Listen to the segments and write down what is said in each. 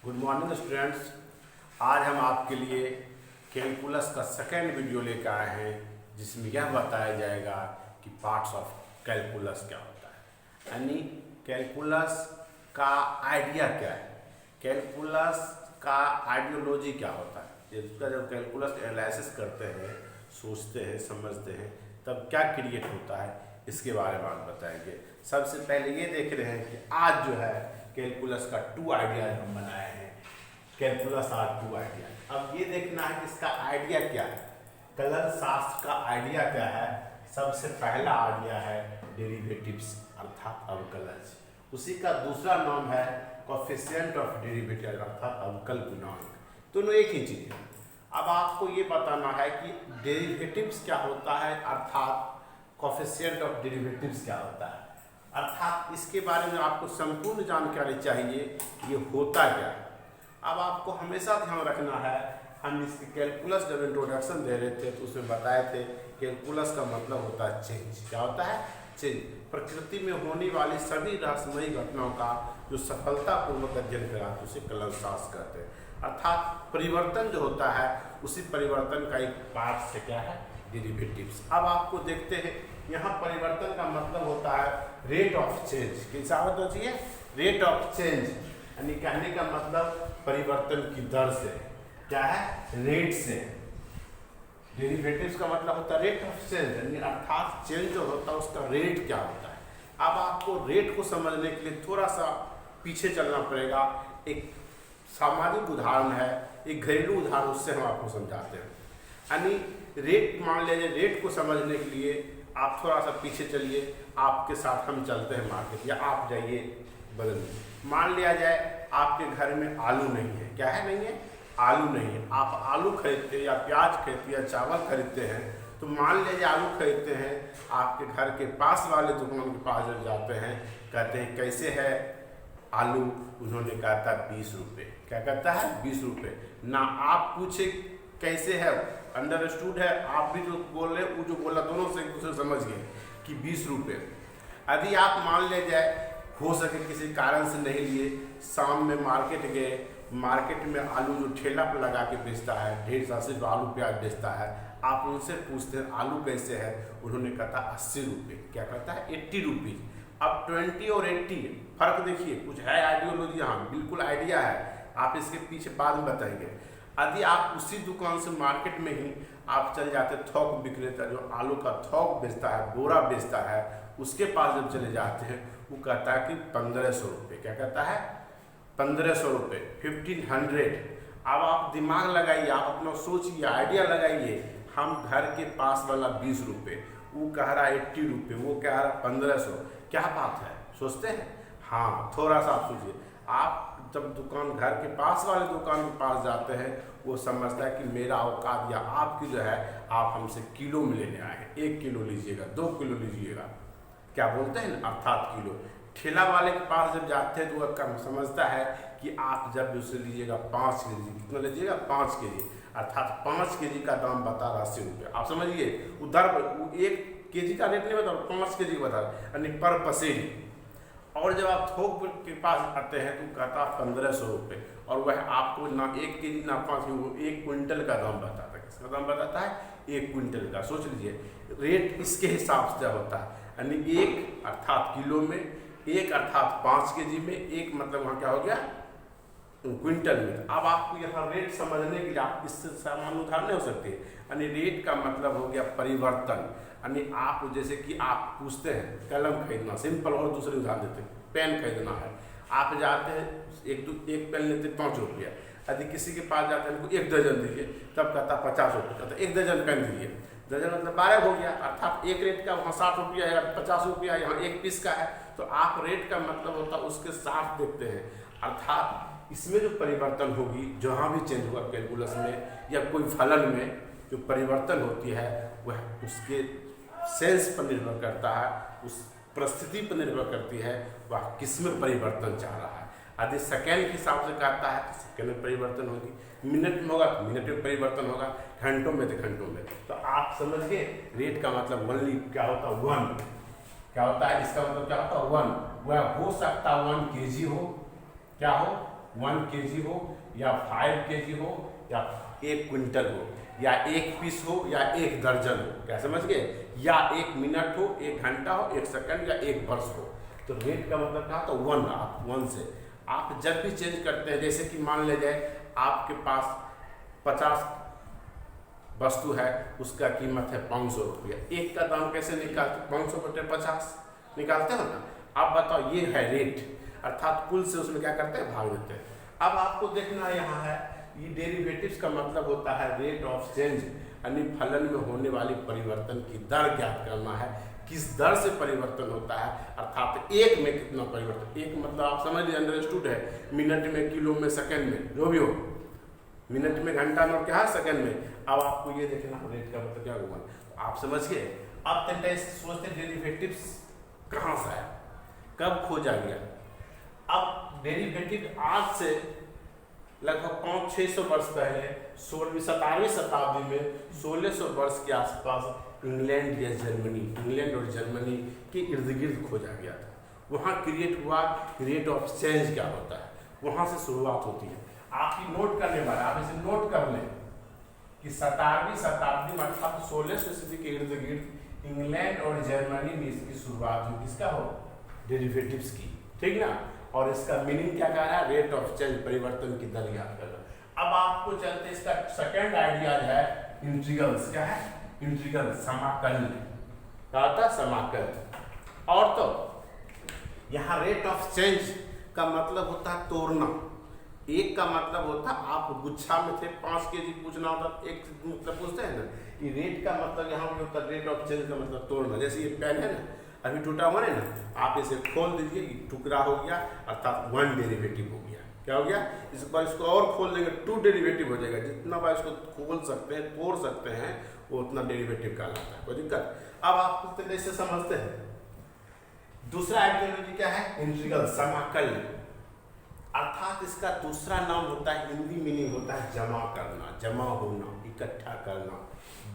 Good morning students. आज हम आपके लिए कैलकुलस का सेकेंड वीडियो लेकर आए हैं, जिसमें यह बताया जाएगा कि पार्ट्स ऑफ कैलकुलस क्या होता है, यानी कैलकुलस का आइडिया क्या है, कैलकुलस का आइडियोलॉजी क्या होता है। इसका जब कैलकुलस एनालिसिस करते हैं, सोचते हैं, समझते हैं, तब क्या क्रिएट होता है, इसके बारे में आप बताएंगे। सबसे पहले ये देख रहे हैं कि आज जो है कैलकुलस का 2 आइडिया हम बनाए हैं, कैलकुलस आर 2 आइडिया। अब ये देखना है कि इसका आइडिया क्या है, कलन शास्त्र का आइडिया क्या है। सबसे पहला आइडिया है डेरिवेटिव्स अर्थात अवकलज, उसी का दूसरा नाम है कोएफिशिएंट ऑफ डेरिवेटिव अर्थात अवकल गुणांक। दोनों एक ही चीज है। अब आपको ये बताना है कि डेरिवेटिव्स क्या होता है अर्थात कोएफिशिएंट ऑफ डेरिवेटिव्स क्या होता है, अर्थात इसके बारे में आपको संपूर्ण जानकारी चाहिए, ये होता क्या है। अब आपको हमेशा ध्यान रखना है, हम इसके कैलकुलस जब इंट्रोडक्शन दे रहे थे तो उसमें बताए थे कैलकुलस का मतलब होता है चेंज। क्या होता है? चेंज। प्रकृति में होने वाली सभी रहस्यमयी घटनाओं का जो सफलतापूर्वक अध्ययन कराते उसे कलन शास्त्र कहते हैं। अर्थात परिवर्तन जो होता है उसी परिवर्तन का एक पार्ट से क्या है, डेरिवेटिव्स। अब आपको देखते हैं, यहाँ परिवर्तन का मतलब होता है रेट ऑफ चेंज। कैसा होना चाहिए? रेट ऑफ चेंज, यानी कहने का मतलब परिवर्तन की दर से। क्या है? रेट से। डेरिवेटिव्स का मतलब होता है रेट ऑफ चेंज, यानी अर्थात चेंज जो होता है उसका रेट क्या होता है। अब आपको रेट को समझने के लिए थोड़ा सा पीछे चलना पड़ेगा। एक सामाजिक उदाहरण है, एक घरेलू उदाहरण, उससे हम आपको समझाते हैं। यानी रेट, मान लीजिए रेट को समझने के लिए आप थोड़ा सा पीछे चलिए, आपके साथ हम चलते हैं मार्केट, या आप जाइए बदल में। मान लिया जाए आपके घर में आलू नहीं है। क्या है? नहीं है, आलू नहीं है। आप आलू खरीदते या प्याज खरीदते या चावल खरीदते हैं, तो मान लीजिए आलू खरीदते हैं, आपके घर के पास वाले दुकान के पास जब जाते हैं, कहते हैं कैसे है आलू, उन्होंने कहा था 20 रुपये। क्या कहता है? 20 रुपये। ना आप पूछे कैसे है, अंडरस्टूड है, आप भी जो बोल रहे वो जो बोला दोनों से एक दूसरे समझ गए कि 20 रुपये। यदि आप मान ले जाए हो सके किसी कारण से नहीं लिए, शाम में मार्केट गए, मार्केट में आलू जो ठेला पर लगा के बेचता है, ढेर सा सिर्फ आलू प्याज बेचता है, आप उनसे पूछते हैं आलू कैसे है, उन्होंने कहा था 80 रुपये। क्या कहता है? 80 रुपीज़। अब 20 और 80 फर्क देखिए, कुछ है आइडियोलॉजी, यहाँ बिल्कुल आइडिया है, आप इसके पीछे बाद में बताएंगे। यदि आप उसी दुकान से मार्केट में ही आप चले जाते, थोक विक्रेता जो आलू का थोक बेचता है, बोरा बेचता है, उसके पास जब चले जाते हैं, वो कहता है कि 1500 रुपये। क्या कहता है? 1500 रुपये, 1500। अब आप दिमाग लगाइए, आप अपना सोचिए, आइडिया लगाइए। हम घर के पास वाला 20 रुपये, वो कह रहा है 80 रुपये, वो कह रहा है 1500। क्या बात है, सोचते हैं? हाँ, थोड़ा सा आप सोचिए। आप जब दुकान, घर के पास वाले दुकान के पास जाते हैं, वो समझता है कि मेरा औकात या आपकी जो है, आप हमसे किलो में लेने आए हैं, 1 किलो लीजिएगा, 2 किलो लीजिएगा। क्या बोलते हैं ना, अर्थात किलो। ठेला वाले के पास जब जाते हैं तो वह कम समझता है कि आप जब उससे लीजिएगा 5 के जी, कितना लीजिएगा? 5 के जी, अर्थात 5 के जी का दाम बता रहा 80 रुपये। आप समझिए, उधर 1 के जी का रेट नहीं बता रहा, 5 के जी बता रहा, यानी पर पसेरी। और जब आप थोक के पास आते हैं तो कहता है 1500 रुपये, और वह आपको ना 1 के जी ना 5 के जी, 1 क्विंटल का दाम बताता है। किसका दाम बताता है? 1 क्विंटल का। सोच लीजिए, रेट इसके हिसाब से होता है, यानी 1 अर्थात किलो में, 1 अर्थात 5 के जी में, 1 मतलब वहाँ क्या हो गया, क्विंटल में। अब आपको यहाँ रेट समझने के लिए आप इससे सामान्य उदाहरण हो सकते हैं, यानी रेट का मतलब हो गया परिवर्तन। यानी आप जैसे कि आप पूछते हैं कलम खरीदना, सिंपल, और दूसरे उदाहरण देते हैं, पेन खरीदना है, आप जाते हैं एक पेन लेते 5 रुपया। यदि किसी के पास जाते हैं 1 दर्जन दीजिए, तब कहता 50 रुपये, कहता 1 दर्जन पेन दीजिए। दर्जन मतलब 12 हो गया, अर्थात एक रेट का वहाँ 60 रुपया या 50 रुपया, यहाँ 1 पीस का है, तो आप रेट का मतलब होता है उसके साथ देखते हैं। अर्थात इसमें जो परिवर्तन होगी, जहाँ भी चेंज होगा कैलकुलस में या कोई फलन में जो परिवर्तन होती है, वह उसके सेंस पर निर्भर करता है, उस परिस्थिति पर निर्भर करती है, वह किस में परिवर्तन चाह रहा है। यदि सेकेंड के हिसाब से कहता है तो सेकेंड में परिवर्तन होगी, मिनट में होगा तो मिनट में परिवर्तन होगा, घंटों में तो घंटों में। तो आप समझ गए, रेट का मतलब वनली क्या होता है? 1। क्या होता है? इसका मतलब क्या होता है? 1। वह हो सकता 1 kg हो, क्या हो, 1 kg हो या 5 kg हो या 1 क्विंटल हो या 1 पीस हो या 1 दर्जन हो, क्या समझ गए, या 1 मिनट हो, 1 घंटा हो, 1 सेकंड या 1 वर्ष हो। तो रेट का मतलब क्या, तो 1, आप 1 से आप जब भी चेंज करते हैं, जैसे कि मान ले जाए आपके पास 50 वस्तु है, उसका कीमत है 500 रुपया, एक का दाम कैसे निकालते, 500 बटे 50 निकालते हो ना। अब बताओ, ये है रेट, अर्थात कुल से उसमें क्या करते हैं, भाग देते हैं। अब आपको देखना यहाँ है, ये डेरिवेटिव्स का मतलब होता है रेट ऑफ चेंज, यानी फलन में होने वाली परिवर्तन की दर ज्ञात करना है, किस दर से परिवर्तन होता है, अर्थात एक में कितना परिवर्तन, एक मतलब आप समझ लीजिए अंडरस्टूड है, मिनट में, किलो में, सेकंड में, जो भी हो, मिनट में, घंटा में और क्या है सेकंड में। अब आपको ये देखना रेट का मतलब क्या होगा, तो आप समझ गए। अब तक सोचते डेरिवेटिव्स कहाँ से आया, कब खोजा गया। अब डेरिवेटिव आज से लगभग 500-600 वर्ष पहले 17वीं शताब्दी में 1600 वर्ष के आसपास इंग्लैंड या जर्मनी, इंग्लैंड और जर्मनी के इर्द गिर्द खोजा गया था। वहाँ क्रिएट हुआ रेट ऑफ चेंज क्या होता है, वहाँ से शुरुआत होती है। आप ही नोट करने वाले, आप इसे नोट कर लें कि 17वीं शताब्दी में अर्थात 1600 ईस्वी के इर्द गिर्द इंग्लैंड और जर्मनी में इसकी शुरुआत हुई, किसका हो, डेरिवेटिव्स की, ठीक ना। और इसका मीनिंग क्या कह रहा है, रेट ऑफ चेंज, परिवर्तन की दर याद करना। अब आपको चलते इसका सेकंड आइडिया है इंटीग्रल्स, क्या है, इंटीग्रल, समाकलन, क्या होता है, समाकलन। और तो यहाँ रेट ऑफ चेंज का मतलब होता है तोड़ना, एक का मतलब होता है आप गुच्छा में थे 5 kg पूछना होता, एक मतलब पूछते हैं ना, ये रेट का मतलब यहाँ पे होता है रेट ऑफ चेंज का मतलब तोड़ना। जैसे ये पेन है ना, अभी टूटा हुआ है ना, आप इसे खोल दीजिए, टुकड़ा हो गया, अर्थात 1 डेरिवेटिव हो गया, क्या हो गया। इस बार इसको और खोल देंगे 2 डेरिवेटिव हो जाएगा, जितना बार इसको खोल सकते हैं, तोड़ सकते हैं, वो उतना डेरिवेटिव कहलाता है, कोई दिक्कत। अब आप कैसे समझते हैं। दूसरा आइडियोलॉजी क्या है, इंटीग्रल, समाकलन, अर्थात इसका दूसरा नाम होता है, हिंदी मीनिंग होता है जमा करना, जमा होना, इकट्ठा करना।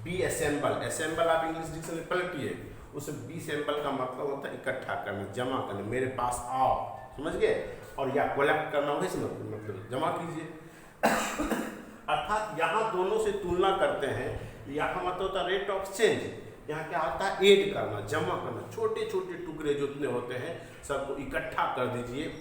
बी असेंबल, असेंबल आप इंग्लिश डिक्शनरी पलटिए, उस बी असेंबल का मतलब होता है इकट्ठा करना, जमा करना, मेरे पास आओ, समझ गए। और या कलेक्ट करना, वही मतलब जमा कीजिए। अर्थात यहाँ दोनों से तुलना करते हैं, यहाँ मतलब होता है रेट ऑफ चेंज, यहाँ क्या आता है, ऐड करना, जमा करना, छोटे छोटे टुकड़े जितने होते हैं सबको इकट्ठा कर दीजिए,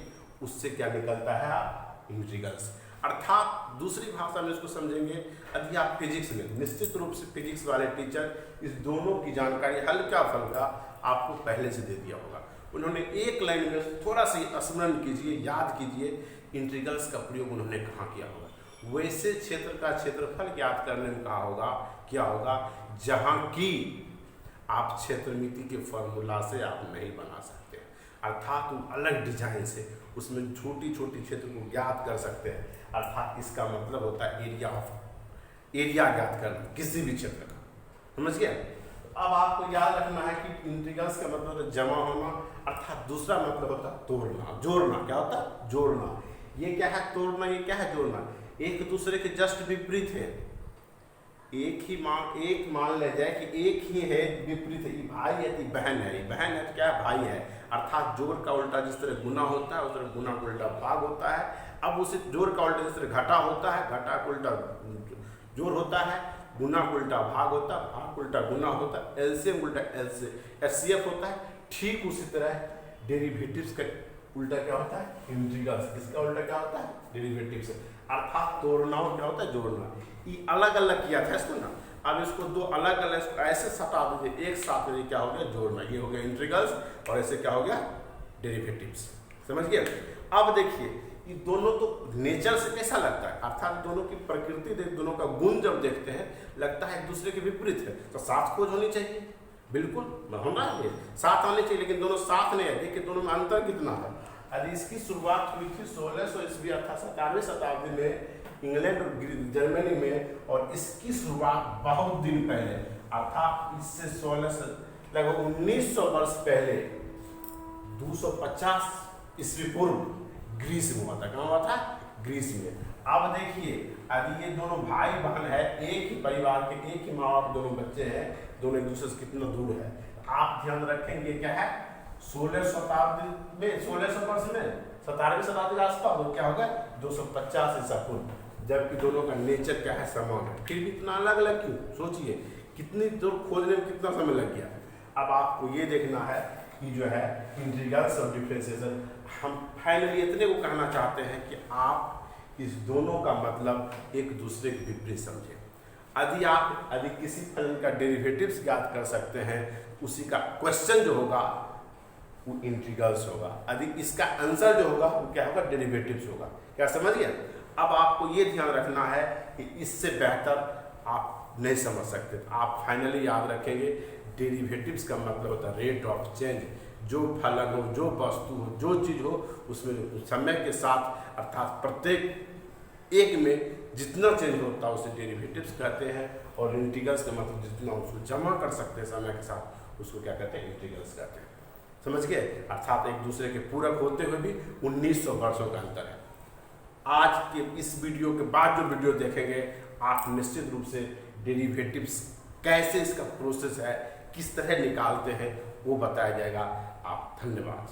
उससे क्या निकलता है, आप इंटीग्रल्स। अर्थात दूसरी भाषा में इसको समझेंगे, यदि आप फिजिक्स में, निश्चित रूप से फिजिक्स वाले टीचर इस दोनों की जानकारी हल्का फुल्का आपको पहले से दे दिया होगा। उन्होंने एक लाइन में थोड़ा सा स्मरण कीजिए, याद कीजिए, इंटीग्रल्स का प्रयोग उन्होंने कहाँ किया होगा। वैसे क्षेत्र का क्षेत्रफल ज्ञात करने में कहा होगा, क्या होगा, जहाँ की आप क्षेत्रमिति के फॉर्मूला से आप नहीं बना सकते, अर्थात अलग डिजाइन से उसमें छोटी छोटी क्षेत्र को ज्ञात कर सकते हैं। अर्थात इसका मतलब होता है एरिया ज्ञात करना किसी भी क्षेत्र का, समझ गया। अब आपको याद रखना है कि इंटीग्रल्स का मतलब होता है जमा होना, अर्थात दूसरा मतलब होता है तोड़ना, जोड़ना, क्या होता है, जोड़ना। ये क्या है, तोड़ना, ये क्या है, जोड़ना, एक दूसरे के जस्ट विपरीत है। एक मान ले जाए कि एक ही है, विपरीत है, ये भाई है, ये बहन है, ये बहन है तो क्या है, भाई है। अर्थात जोड़ का उल्टा जिस तरह गुना होता है, उस तरह गुना का उल्टा भाग होता है। अब उसे जोड़ का उल्टा जिस तरह घटा होता है, घटा का उल्टा जोड़ होता है, गुना का उल्टा भाग होता है, भाग का उल्टा गुना होता है, एलसीएम उल्टा एचसीएफ होता है। ठीक उसी तरह डेरिवेटिव्स का उल्टा क्या होता है, इंटीग्रल्स, इसका उल्टा क्या होता है, डेरिवेटिव्स। अर्थात तोड़ना और क्या होता है, जोड़ना। ये अलग अलग किया था इसको ना, अब इसको दो अलग अलग इसको ऐसे सटा दीजिए, एक साथ में क्या हो गया, जोड़ना, ये हो गया इंटीग्रल्स, और ऐसे क्या हो गया, डेरिवेटिव्स, समझ गए। अब देखिए ये दोनों तो नेचर से कैसा लगता है, अर्थात दोनों की प्रकृति देख, दोनों का गुण जब देखते हैं लगता है एक दूसरे के विपरीत है, तो साथ खोज होनी चाहिए, बिल्कुल होना है, साथ आने चाहिए, लेकिन दोनों साथ नहीं है। देखिए दोनों में अंतर कितना है। यदि इसकी शुरुआत हुई थी 1600 ईस्वी अर्थात 17वीं शताब्दी में इंग्लैंड और जर्मनी में, और इसकी शुरुआत बहुत दिन पहले अर्थात इससे 16 से लगभग 1900 वर्ष पहले 250 ईस्वी पूर्व ग्रीस में हुआ था। कहाँ हुआ था, ग्रीस में। अब देखिए यदि ये दोनों भाई बहन है, एक ही परिवार के, एक ही माँ बाप, दोनों बच्चे हैं, दोनों एक दूसरे से कितना दूर है, आप ध्यान रखेंगे क्या है, 16 शताब्दी में, 1600 वर्ष में 17वीं शताब्दी के आसपास तो क्या होगा 250 ईसा पूर्व, जबकि दोनों का नेचर क्या है, समान है, फिर भी इतना अलग अलग क्यों? सोचिए कितनी दूर खोजने में कितना समय लग गया। अब आपको ये देखना है कि जो है इंटीग्रल्स और डिफरेंशिएशन, हम फाइनली इतने को कहना चाहते हैं कि आप इस दोनों का मतलब एक दूसरे के विपरीत समझें। यदि किसी फलन का डेरिवेटिव्स ज्ञात कर सकते हैं, उसी का क्वेश्चन जो होगा वो इंटीग्रल्स होगा, यदि इसका आंसर जो होगा वो क्या होगा, डेरिवेटिव्स होगा। क्या समझ गए? अब आपको ये ध्यान रखना है कि इससे बेहतर आप नहीं समझ सकते। आप फाइनली याद रखेंगे डेरिवेटिव्स का मतलब होता है रेट ऑफ चेंज। जो फलन हो, जो वस्तु हो, जो चीज़ हो, उसमें समय के साथ अर्थात प्रत्येक एक में जितना चेंज होता है उसे डेरिवेटिव्स कहते हैं, और इंटीग्रल्स का मतलब जितना उसको जमा कर सकते हैं समय के साथ उसको क्या कहते हैं, इंटीग्रल्स कहते हैं। समझ गए? अर्थात एक दूसरे के पूरक होते हुए भी 1900 वर्षों का अंतर है। आज के इस वीडियो के बाद जो वीडियो देखेंगे आप निश्चित रूप से डेरिवेटिव्स कैसे इसका प्रोसेस है, किस तरह निकालते हैं वो बताया जाएगा। आप धन्यवाद।